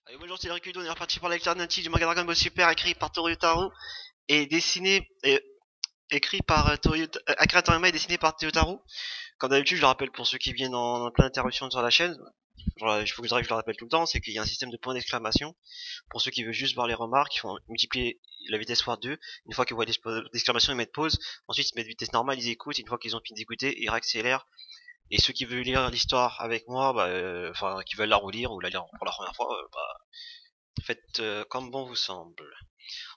Allez, bonjour, c'est Ricudo, on est reparti pour l'alternative du manga Dragon Ball Super écrit par Toru et dessiné et écrit par Akira Toriyama et dessiné par Toru. Comme d'habitude, je le rappelle pour ceux qui viennent en plein d'interruptions sur la chaîne. Il faut que je le rappelle tout le temps, c'est qu'il y a un système de points d'exclamation. Pour ceux qui veulent juste voir les remarques, ils font multiplier la vitesse fois 2. Une fois qu'ils voient l'exclamation, ils mettent pause. Ensuite, ils mettent vitesse normale, ils écoutent. Une fois qu'ils ont fini d'écouter, ils réaccélèrent. Et ceux qui veulent lire l'histoire avec moi, enfin, qui veulent la relire ou la lire pour la première fois, faites comme bon vous semble.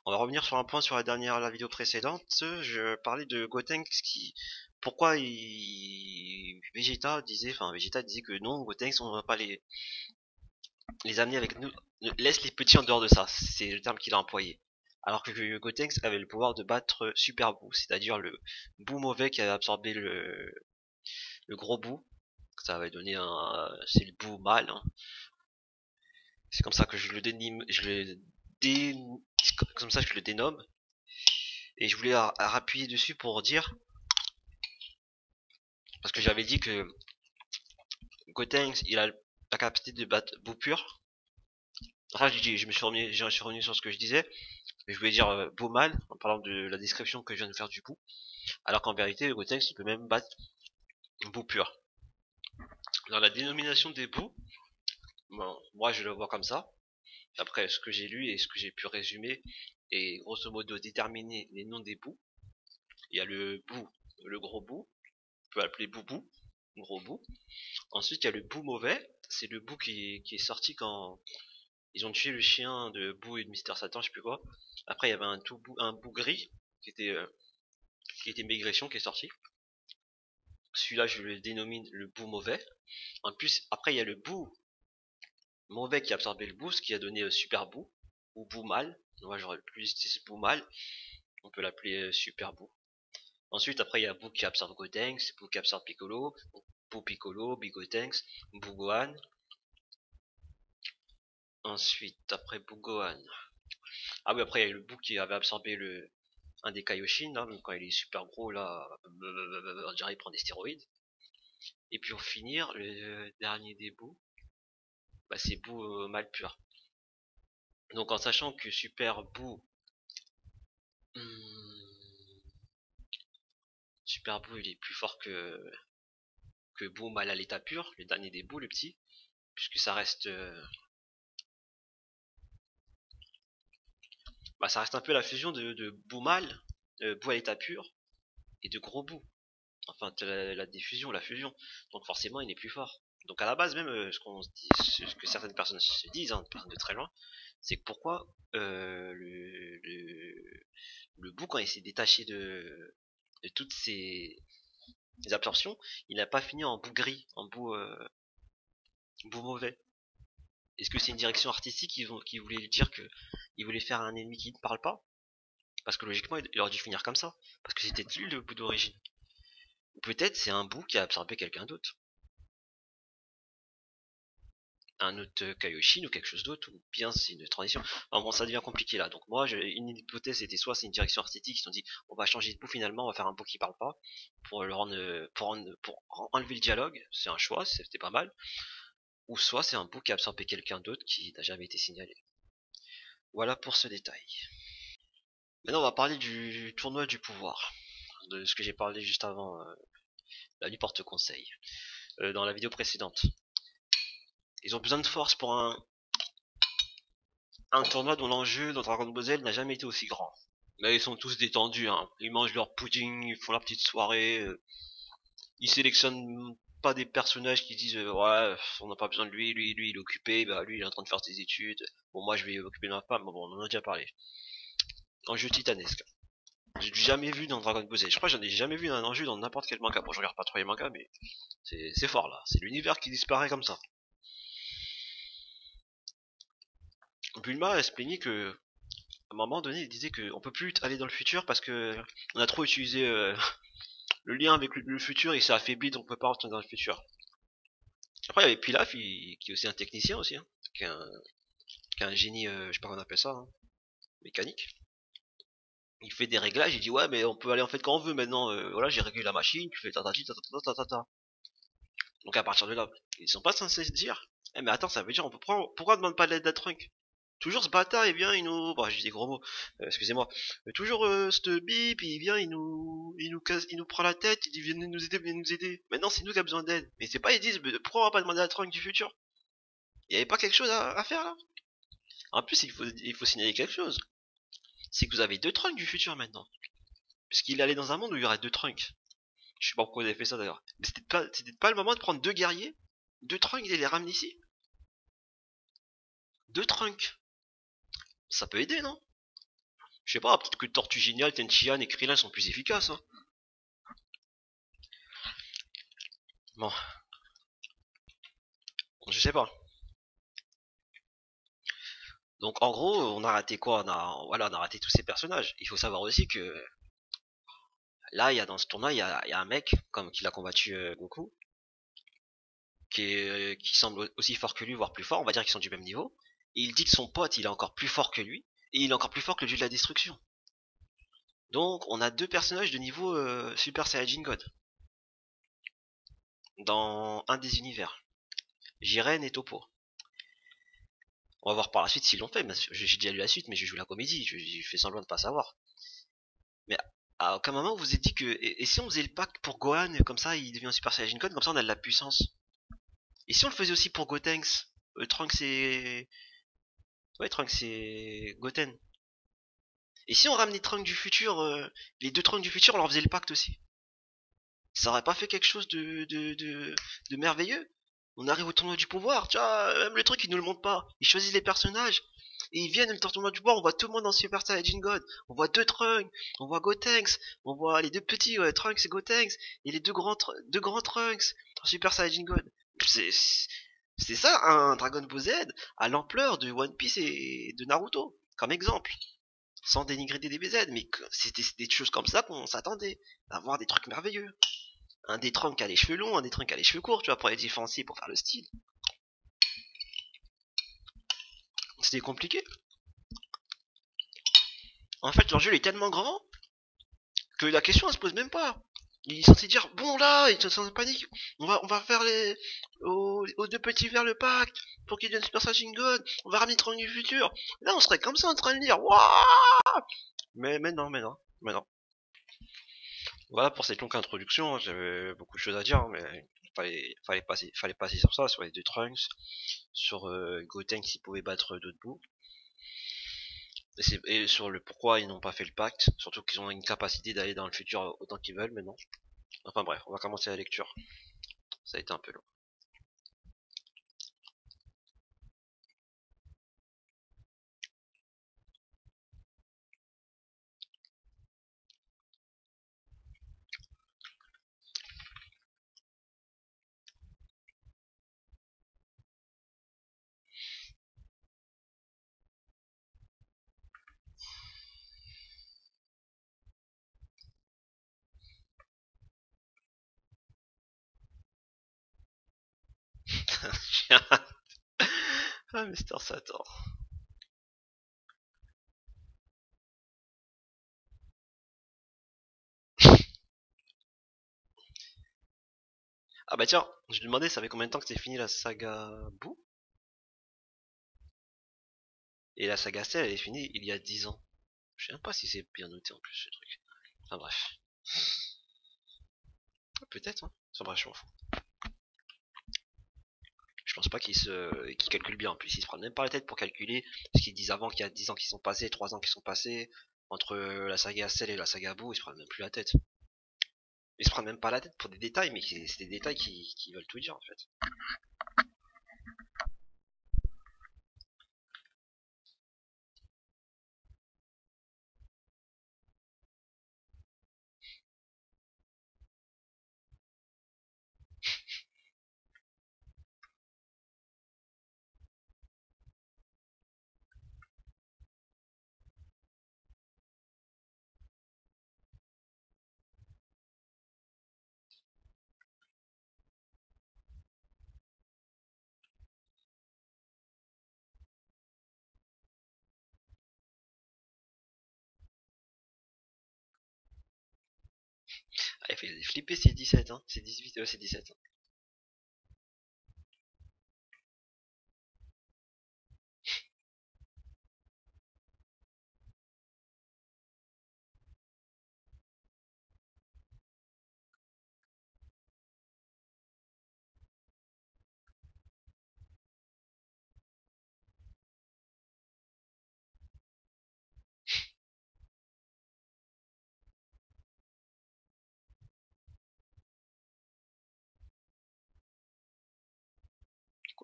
On va revenir sur un point sur la vidéo précédente. Je parlais de Gotenks qui, pourquoi Vegeta disait que non, Gotenks, on va pas les amener avec nous. Laisse les petits en dehors de ça. C'est le terme qu'il a employé. Alors que Gotenks avait le pouvoir de battre Super Boo, c'est-à-dire le Boo mauvais qui a absorbé le gros Boo. Ça va donner c'est le Boo mal, hein. C'est comme ça que je le dénime, comme ça que je le dénomme. Et je voulais appuyer dessus pour dire, parce que j'avais dit que Gotenks, il a la capacité de battre Boo pur. Enfin, je me suis revenu sur ce que je disais. Mais je voulais dire Boo mal, en parlant de la description que je viens de faire du Boo. Alors qu'en vérité, Gotenks, il peut même battre Boo pur. Dans la dénomination des Boo, bon, moi je le vois comme ça. Après ce que j'ai lu et ce que j'ai pu résumer, et grosso modo déterminer les noms des Boo. Il y a le Boo, le gros Boo, on peut appeler Boubou, gros Boo. Ensuite, il y a le Boo mauvais, c'est le Boo qui est sorti quand ils ont tué le chien de Boo et de Mister Satan, je sais plus quoi. Après, il y avait un Boo gris qui était Maigrichon qui est sorti. Celui-là, je le dénomine le Boo mauvais. En plus, après, il y a le Boo mauvais qui a absorbé le Boo, ce qui a donné Super Boo, ou Boo mal. Moi, j'aurais plus dit Boo mal. On peut l'appeler Super Boo. Ensuite, après, il y a Boo qui absorbe Gotenks, Boo qui absorbe Piccolo, Boo Piccolo, Big Gotenks, Boo Gohan. Ensuite, après Boo Gohan. Ah oui, après, il y a le Boo qui avait absorbé un des Kaioshin, là, quand il est super gros, là, on dirait il prend des stéroïdes. Et puis, pour finir, le dernier des Boo, c'est Boo mal pur. Donc, en sachant que Super Boo, Super Boo, il est plus fort que Boo mal à l'état pur, le dernier des Boo, le petit, puisque ça reste ça reste un peu la fusion de Boo mal, Boo à l'état pur, et de gros Boo. Enfin, la diffusion, la fusion. Donc forcément, il est plus fort. Donc à la base, même ce que certaines personnes se disent, hein, personnes de très loin, c'est que pourquoi le Boo, quand il s'est détaché de toutes ces absorptions, il n'a pas fini en Boo gris, en Boo mauvais. Est-ce que c'est une direction artistique qui voulait dire que il voulait faire un ennemi qui ne parle pas? Parce que logiquement, il aurait dû finir comme ça. Parce que c'était lui le Boo d'origine. Ou peut-être c'est un Boo qui a absorbé quelqu'un d'autre. Un autre Kaioshin ou quelque chose d'autre, ou bien c'est une transition. Enfin bon, ça devient compliqué là. Donc moi, une hypothèse c'était soit c'est une direction artistique, ils se sont dit on va changer de Boo finalement, on va faire un Boo qui parle pas pour le rendre, pour enlever le dialogue. C'est un choix, c'était pas mal. Ou soit c'est un Boo qui a absorbé quelqu'un d'autre qui n'a jamais été signalé. Voilà pour ce détail. Maintenant, on va parler du tournoi du pouvoir, de ce que j'ai parlé juste avant la nuit porte conseil, dans la vidéo précédente. Ils ont besoin de force pour un tournoi dont l'enjeu dans Dragon Ball Z n'a jamais été aussi grand. Mais ils sont tous détendus, hein. Ils mangent leur pudding, ils font leur petite soirée, ils sélectionnent pas des personnages qui disent ouais, on n'a pas besoin de lui, lui il est occupé, lui il est en train de faire ses études, bon moi je vais occuper de ma femme, bon on en a déjà parlé. Enjeu titanesque. J'ai jamais vu dans Dragon Ball Z. Je crois que j'en ai jamais vu un enjeu dans n'importe quel manga. Bon, je regarde pas trop les mangas, mais c'est fort là. C'est l'univers qui disparaît comme ça. Bulma, elle se plaignait que, à un moment donné, il disait qu'on peut plus aller dans le futur parce que on a trop utilisé le lien avec le futur et ça affaiblit, donc on peut pas retourner dans le futur. Après, il y avait Pilaf, qui est aussi un technicien aussi, hein, qui est un génie, je sais pas comment on appelle ça, hein, mécanique. Il fait des réglages, il dit ouais, mais on peut aller en fait quand on veut maintenant. Voilà, j'ai réglé la machine, tu fais tatati tatata tatata. Donc à partir de là, ils sont pas censés se dire Eh mais attends, ça veut dire pourquoi on demande pas de l'aide à Trunk? Toujours ce bâtard, il vient, il nous... Bon, j'ai des gros mots, excusez-moi. Toujours ce bip, il vient, il nous casse, il nous prend la tête, il dit viens nous aider. Maintenant c'est nous qui avons besoin d'aide. Mais c'est pas, ils disent, mais pourquoi on va pas demander à Trunk du futur? Il y avait pas quelque chose à faire là? En plus, il faut signaler quelque chose. C'est que vous avez deux Trunks du futur maintenant. Puisqu'il allait dans un monde où il y aurait deux Trunks. Je sais pas pourquoi vous avez fait ça d'ailleurs. Mais c'était pas le moment de prendre deux guerriers, deux Trunks et les ramener ici? Deux Trunks. Ça peut aider, non? Je sais pas, peut-être que Tortue Géniale, Tenchian et Krillin sont plus efficaces, hein. Bon, je sais pas. Donc en gros, on a raté quoi? On a raté tous ces personnages. Il faut savoir aussi que là, dans ce tournoi, il y a un mec comme qui l'a combattu Goku, qui semble aussi fort que lui, voire plus fort. On va dire qu'ils sont du même niveau. Et il dit que son pote, il est encore plus fort que lui, et il est encore plus fort que le dieu de la destruction. Donc on a deux personnages de niveau Super Saiyajin God dans un des univers, Jiren et Toppo. On va voir par la suite s'ils l'ont fait. J'ai déjà lu la suite, mais je joue la comédie. Je fais semblant de pas savoir. Mais à aucun moment vous vous êtes dit que et si on faisait le pack pour Gohan comme ça, il devient Super Saiyajin God, comme ça on a de la puissance. Et si on le faisait aussi pour Gotenks, Trunks et Trunks et Goten. Et si on ramenait Trunks du futur, les deux Trunks du futur, on leur faisait le pacte aussi. Ça aurait pas fait quelque chose de merveilleux? On arrive au tournoi du pouvoir, tu vois, même le truc, ils nous le montrent pas. Ils choisissent les personnages, et ils viennent au tournoi du pouvoir, on voit tout le monde en Super Saiyajin God. On voit deux Trunks, on voit Gotenks, on voit les deux petits, Trunks et Gotenks, et les deux grands Trunks en Super Saiyajin God. C'est, c'est ça, un Dragon Ball Z à l'ampleur de One Piece et de Naruto, comme exemple. Sans dénigrer des DBZ, mais c'était des choses comme ça qu'on s'attendait, à voir des trucs merveilleux. Un des Trunks qui a les cheveux longs, un des Trunks qui a les cheveux courts, tu vois, pour les différencier, pour faire le style. C'était compliqué. En fait, l'enjeu est tellement grand que la question elle se pose même pas. Il est censé dire, bon là, ils sont en panique, on va faire aux deux petits vers le pacte, pour qu'ils deviennent Super Saiyan God, on va ramener Trunks du futur. Là, on serait comme ça en train de dire, waouh. Mais non. Voilà pour cette longue introduction, hein, j'avais beaucoup de choses à dire, hein, mais fallait passer sur ça, sur les deux Trunks, sur Goten qui pouvait battre d'autres bouts, et sur le pourquoi ils n'ont pas fait le pacte, surtout qu'ils ont une capacité d'aller dans le futur autant qu'ils veulent maintenant. Enfin bref, on va commencer la lecture, ça a été un peu long. Ah, Mister Satan. Ah bah tiens, je lui demandais ça fait combien de temps que c'était fini la saga Boo, et la saga Cell elle est finie il y a 10 ans. Je sais même pas si c'est bien noté en plus ce truc. Enfin bref. Peut-être, hein. Enfin bref, je m'en fous. Je pense pas qu'ils calculent bien. En plus, ils se prennent même pas la tête pour calculer. Parce qu'ils disent avant qu'il y a 10 ans qui sont passés, 3 ans qui sont passés. Entre la saga Cell et la saga Boo, ils se prennent même plus la tête. Ils se prennent même pas la tête pour des détails, mais c'est des détails qui veulent tout dire en fait. Ah, il fait flipper, c'est 17, hein. C'est 18, c'est 17.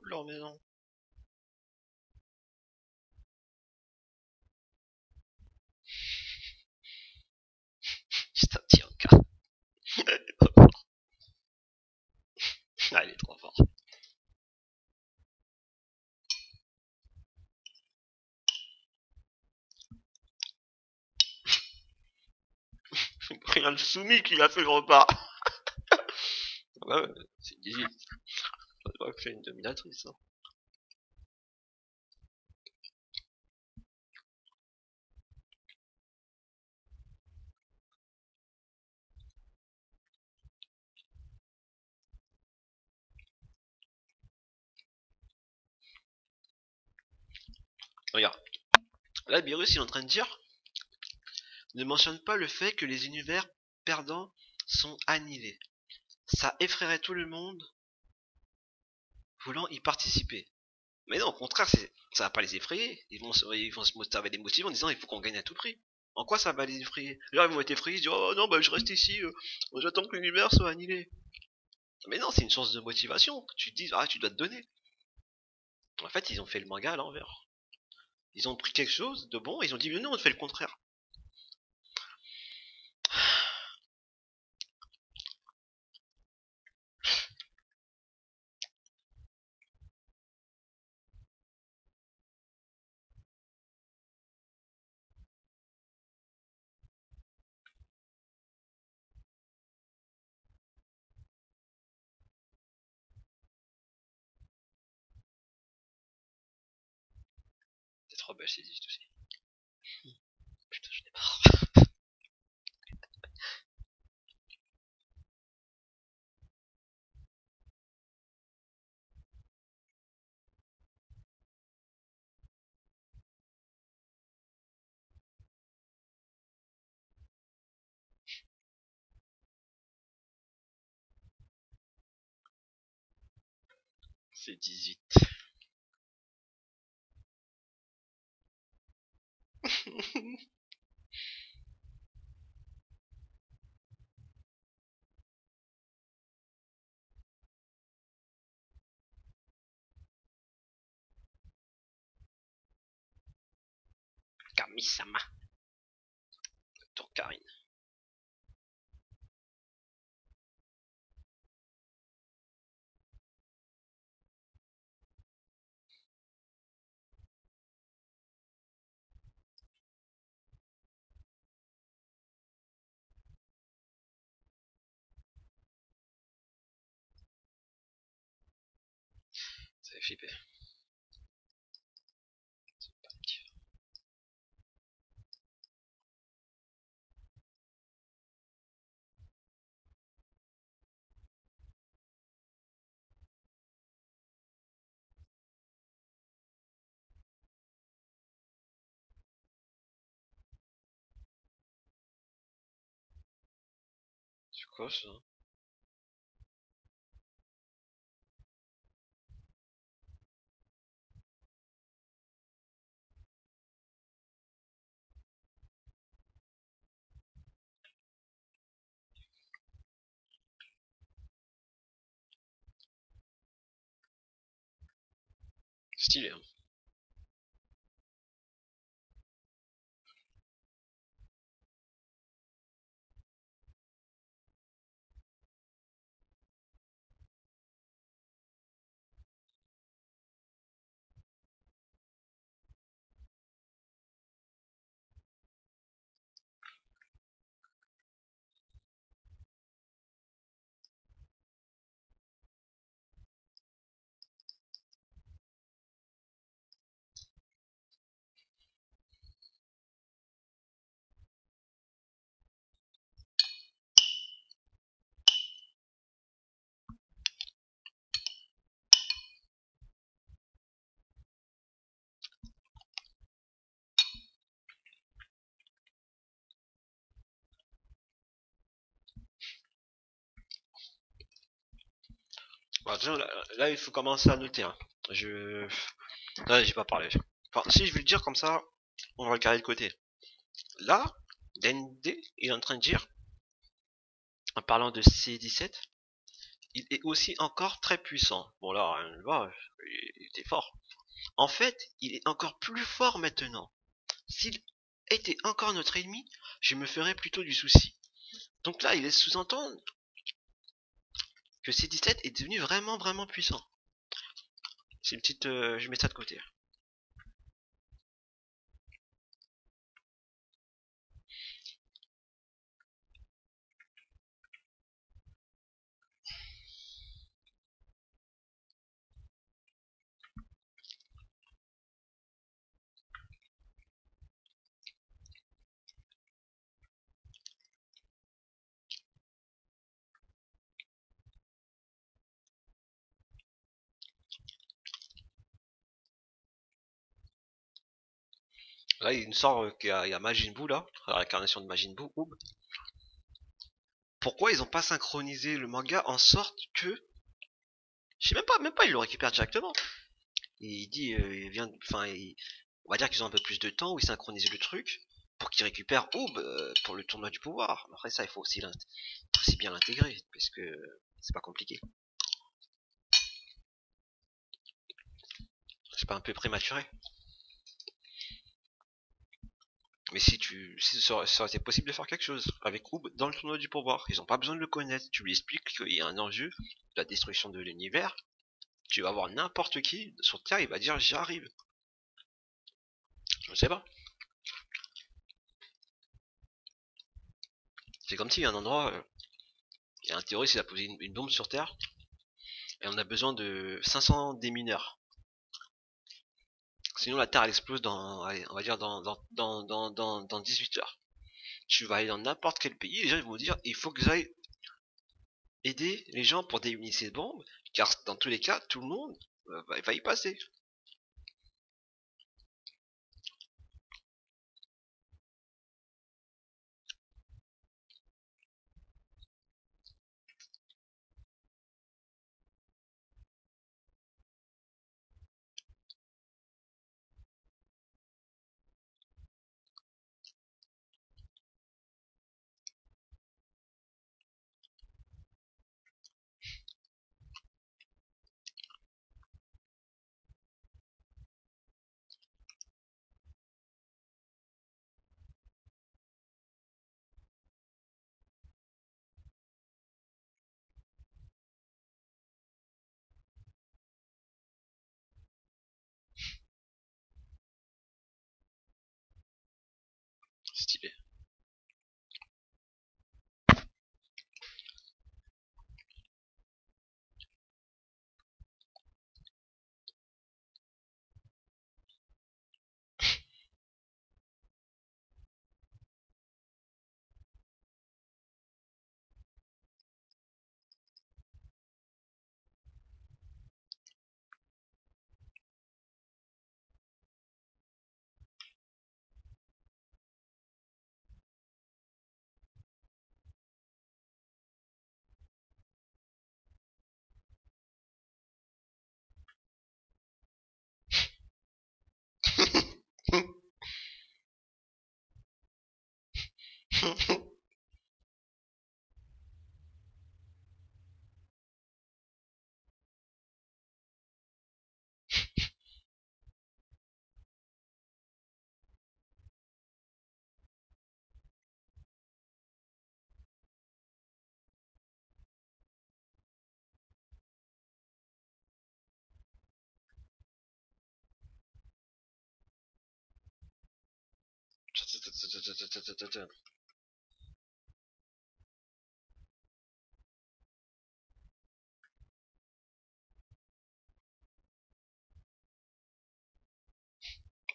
leur maison. Juste un petit encart. Ah, il est trop fort. Regarde le soumis qui a fait le repas. Ouais, ouais, c'est 18. Ça doit faire une dominatrice. Hein. Regarde. Là, Beerus, il est en train de dire ne mentionne pas le fait que les univers perdants sont annihilés. Ça effraierait tout le monde voulant y participer. Mais non, au contraire, ça va pas les effrayer. Ils vont se motiver des motifs en disant il faut qu'on gagne à tout prix. En quoi ça va les effrayer? Là, ils vont être effrayés, ils disent oh non, bah je reste ici, j'attends que l'univers soit annihilé. Mais non, c'est une source de motivation. Que tu te dis ah, tu dois te donner. En fait, ils ont fait le manga à l'envers. Ils ont pris quelque chose de bon, et ils ont dit non, on fait le contraire. C'est trop belle, c'est dit aussi. Putain, j'en ai marre. C'est 18. Kamisama. Tour Karine. Ça fait flipper. C'est quoi ça? Stylé. Hein. Bon, déjà, là, il faut commencer à noter. Hein. Là, j'ai pas parlé. Enfin, si je vais le dire comme ça, on va le carrer de côté. Là, DND il est en train de dire, en parlant de C17, il est aussi encore très puissant. Bon là, rien ne va, il était fort. En fait, il est encore plus fort maintenant. S'il était encore notre ennemi, je me ferais plutôt du souci. Donc là, il laisse sous-entendre que C17 est devenu vraiment vraiment puissant. C'est une petite... je mets ça de côté. Là, il nous sort qu'il y a Majin Buu là, la réincarnation de Majin Buu. Pourquoi ils ont pas synchronisé le manga en sorte que... Je sais même pas, ils le récupèrent directement. Il dit, il vient, enfin, on va dire qu'ils ont un peu plus de temps où ils synchronisent le truc pour qu'ils récupèrent Aube pour le tournoi du pouvoir. Après ça, il faut aussi, bien l'intégrer parce que c'est pas compliqué. C'est pas un peu prématuré. Mais si ça aurait été possible de faire quelque chose avec Aube dans le tournoi du pouvoir, ils ont pas besoin de le connaître. Tu lui expliques qu'il y a un enjeu, la destruction de l'univers. Tu vas voir n'importe qui sur Terre, il va dire j'y arrive. Je sais pas. C'est comme s'il y a un endroit, il y a un terroriste, il a posé une bombe sur Terre, et on a besoin de 500 démineurs. Sinon la Terre elle explose dans, allez, on va dire dans 18 heures. Tu vas aller dans n'importe quel pays, les gens ils vont dire il faut que j'aille aider les gens pour déunir ces bombes, car dans tous les cas, tout le monde va y passer. Stylé.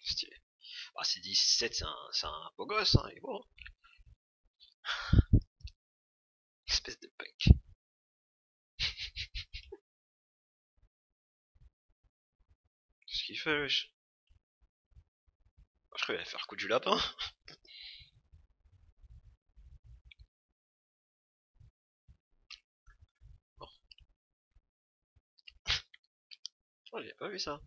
Stylé. Ah, c'est 17, c'est un beau gosse, hein, il est beau. Espèce de punk. Qu'est-ce qu'il fait, wesh? Je crois qu'il allait faire coup du lapin. Bon, oh, j'ai pas vu ça.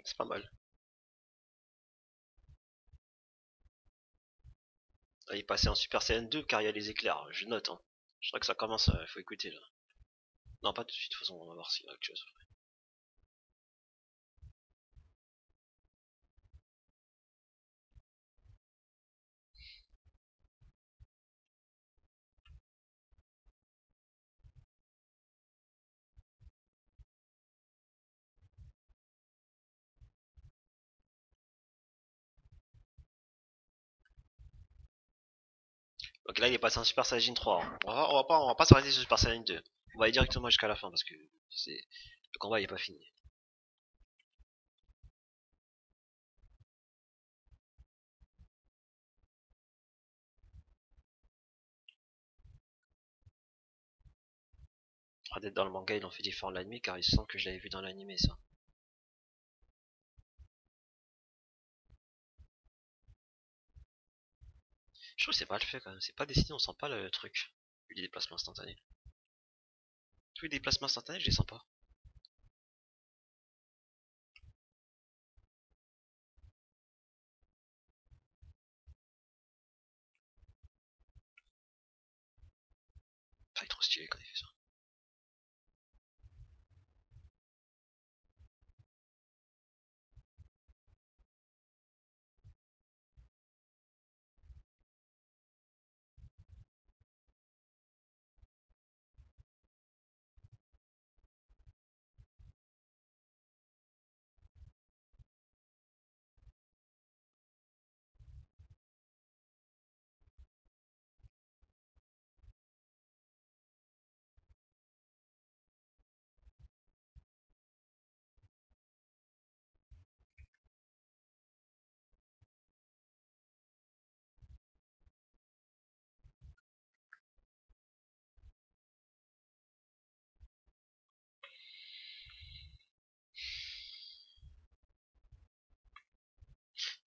C'est pas mal. Là, il passait en Super Saiyan 2 car il y a les éclairs. Je note, hein. Je crois que ça commence, faut écouter là. Non, pas tout de suite, de toute façon, on va voir s'il y a autre chose. Donc là, il est passé en Super Saiyan 3, hein. On va pas s'arrêter sur Super Saiyan 2. On va aller directement jusqu'à la fin parce que le combat il est pas fini. Peut-être dans le manga, ils l'ont fait différent de l'anime car il semble que je l'avais vu dans l'anime ça. Je trouve que c'est pas le fait quand même. C'est pas dessiné, on sent pas le truc. Les déplacements instantanés. Tous les déplacements instantanés, je les sens pas. Enfin, il est trop stylé quand il fait ça.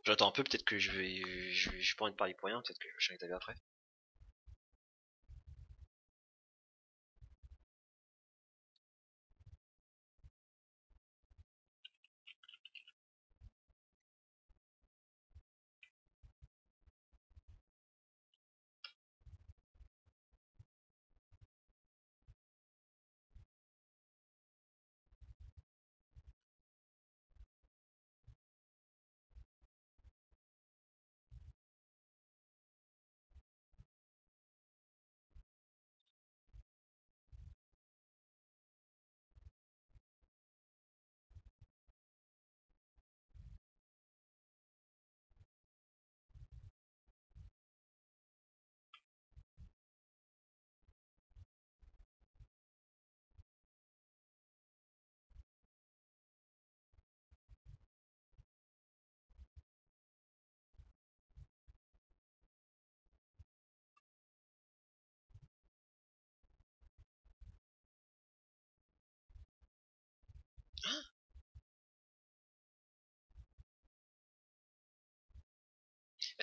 J'attends un peu, peut-être que je pas envie de parler pour rien, peut-être que je vais t'aller après.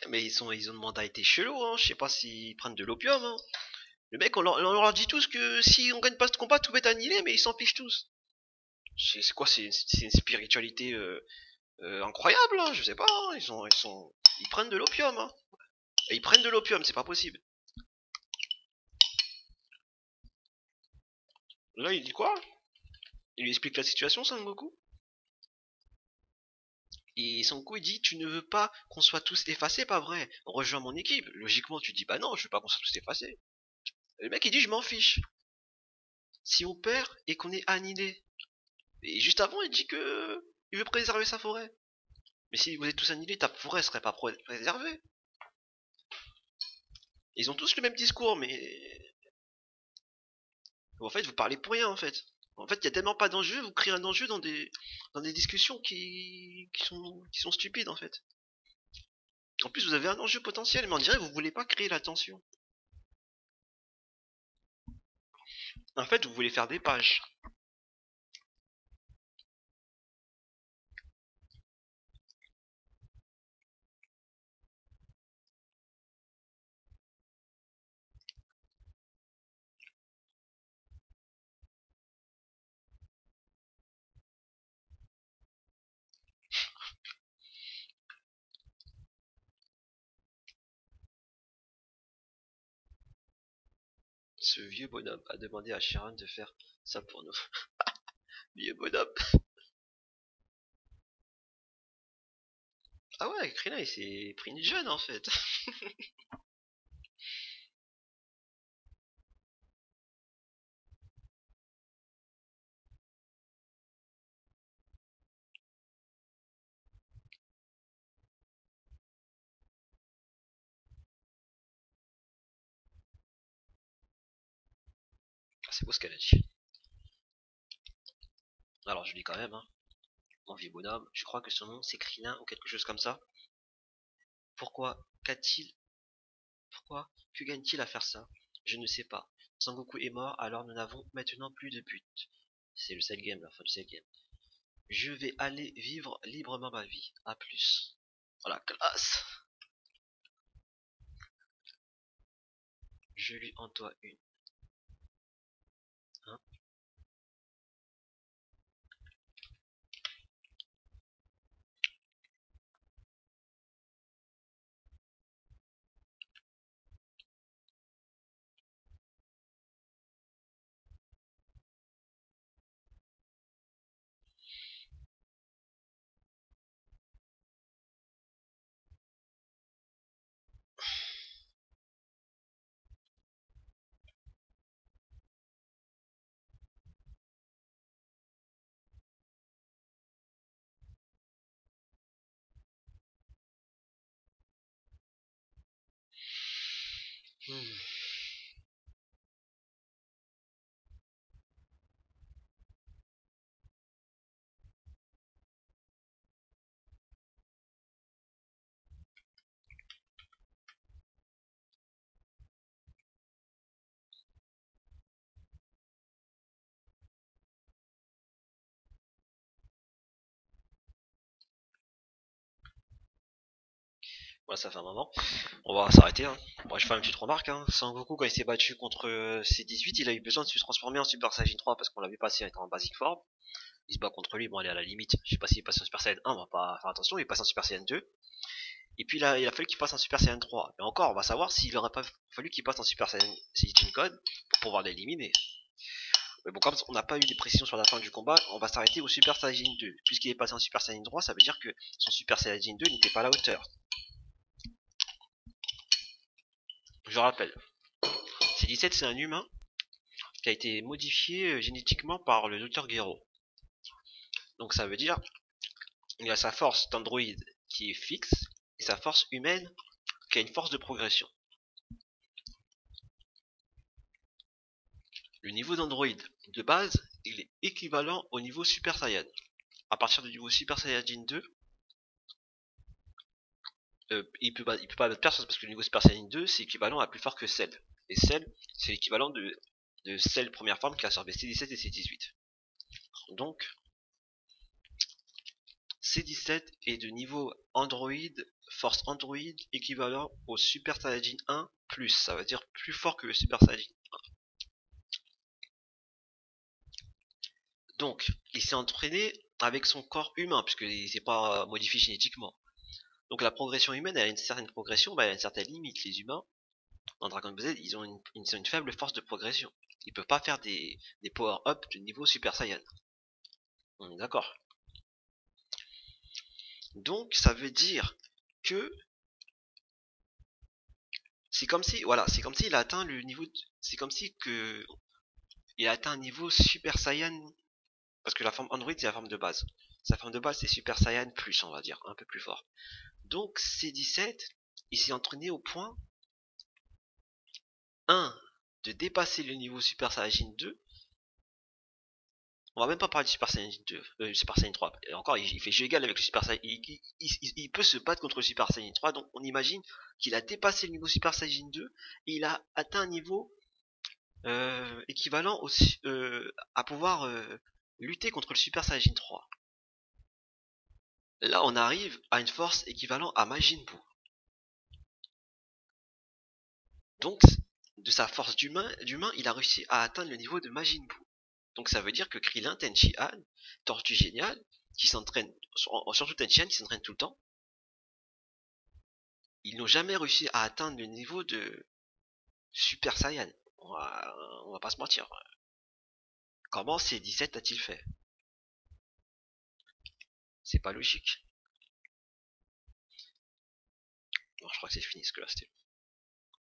Mais ils ont demandé à être chelou, hein. Je sais pas s'ils prennent de l'opium, hein. Le mec, on leur dit tous que si on gagne pas ce combat, tout va être annihilé, mais ils s'en fichent tous. C'est quoi, c'est une spiritualité incroyable, hein, je sais pas, hein. Ils prennent de l'opium, hein. Et ils prennent de l'opium, c'est pas possible. Là, il dit quoi? Il lui explique la situation, Son Goku. Et Son Goku, il dit, tu ne veux pas qu'on soit tous effacés, pas vrai? Rejoins mon équipe. Logiquement, tu dis, bah non, je veux pas qu'on soit tous effacés. Et le mec, il dit, je m'en fiche. Si on perd et qu'on est annihilé. Et juste avant, il dit que il veut préserver sa forêt. Mais si vous êtes tous annihilés, ta forêt serait pas préservée. Ils ont tous le même discours, mais en fait, vous parlez pour rien, en fait. En fait, il y a tellement pas d'enjeu, vous créez un enjeu dans des discussions qui sont stupides, en fait. En plus, vous avez un enjeu potentiel, mais on dirait que vous voulez pas créer la tension. En fait, vous voulez faire des pages. Ce vieux bonhomme a demandé à Sharon de faire ça pour nous. Vieux bonhomme. Ah ouais, Krillin il s'est pris une jeune en fait. Ah, c'est beau ce qu'elle a dit. Alors je lis quand même, hein. Mon vieux bonhomme, je crois que son nom c'est Krillin ou quelque chose comme ça. Pourquoi qu'a-t-il Pourquoi Que gagne-t-il à faire ça? Je ne sais pas. Sangoku est mort, alors nous n'avons maintenant plus de but. C'est le Cell Game, la fin du Cell Game. Je vais aller vivre librement ma vie. A plus. Voilà, classe. Je lui envoie une. Hein. Hmm. Voilà, ça fait un moment. On va s'arrêter. Hein. Bon, je fais une petite remarque. Hein. Sangoku, quand il s'est battu contre C18, il a eu besoin de se transformer en Super Saiyan 3 parce qu'on l'a vu passer étant en Basic Form. Il se bat contre lui, bon, elle est à la limite. Je sais pas s'il passe en Super Saiyan 1, on va pas faire attention, il passe en Super Saiyan 2. Et puis là, il a fallu qu'il passe en Super Saiyan 3. Mais encore, on va savoir s'il aurait pas fallu qu'il passe en Super Saiyan Code pour pouvoir l'éliminer. Mais bon, comme on n'a pas eu des précisions sur la fin du combat, on va s'arrêter au Super Saiyan 2. Puisqu'il est passé en Super Saiyan 3, ça veut dire que son Super Saiyan 2 n'était pas à la hauteur. Je rappelle, C17 c'est un humain qui a été modifié génétiquement par le Dr Gero. Donc ça veut dire qu'il a sa force d'androïde qui est fixe et sa force humaine qui a une force de progression. Le niveau d'Android de base, il est équivalent au niveau Super Saiyan. À partir du niveau Super Saiyajin 2, il peut pas battre personne parce que le niveau Super Saiyan 2, c'est équivalent à plus fort que Cell. Et Cell, c'est l'équivalent de Cell première forme qui a absorbé C17 et C18. Donc, C17 est de niveau Android, force Android équivalent au Super Saiyajin 1+, ça veut dire plus fort que le Super Saiyajin. Donc, il s'est entraîné avec son corps humain, puisqu'il s'est pas modifié génétiquement. Donc la progression humaine, elle a une certaine progression, elle a une certaine limite. Les humains, dans Dragon Ball Z, ils ont une faible force de progression. Ils peuvent pas faire des power-up de niveau Super Saiyan. On est d'accord. Donc ça veut dire que c'est comme si, voilà, c'est comme s'il a atteint le niveau, c'est comme si que il a atteint un niveau Super Saiyan, parce que la forme Android c'est la forme de base. Sa forme de base c'est Super Saiyan plus, on va dire, un peu plus fort. Donc C17, il s'est entraîné au point 1 de dépasser le niveau Super Saiyan 2. On va même pas parler de Super Saiyan 2, Super Saiyan 3. Et encore, il fait jeu égal avec le Super Saiyan. Il peut se battre contre le Super Saiyan 3. Donc on imagine qu'il a dépassé le niveau Super Saiyan 2 et il a atteint un niveau équivalent aussi à pouvoir lutter contre le Super Saiyan 3. Là, on arrive à une force équivalente à Majin Buu. Donc, de sa force d'humain, il a réussi à atteindre le niveau de Majin Buu. Donc ça veut dire que Krillin, Tenchi-Han, Tortue Géniale, qui s'entraînent, surtout Tenchi-Han qui s'entraîne tout le temps, ils n'ont jamais réussi à atteindre le niveau de Super Saiyan. On va pas se mentir. Comment C17 a-t-il fait? C'est pas logique. Bon, je crois que c'est fini ce que là c'était.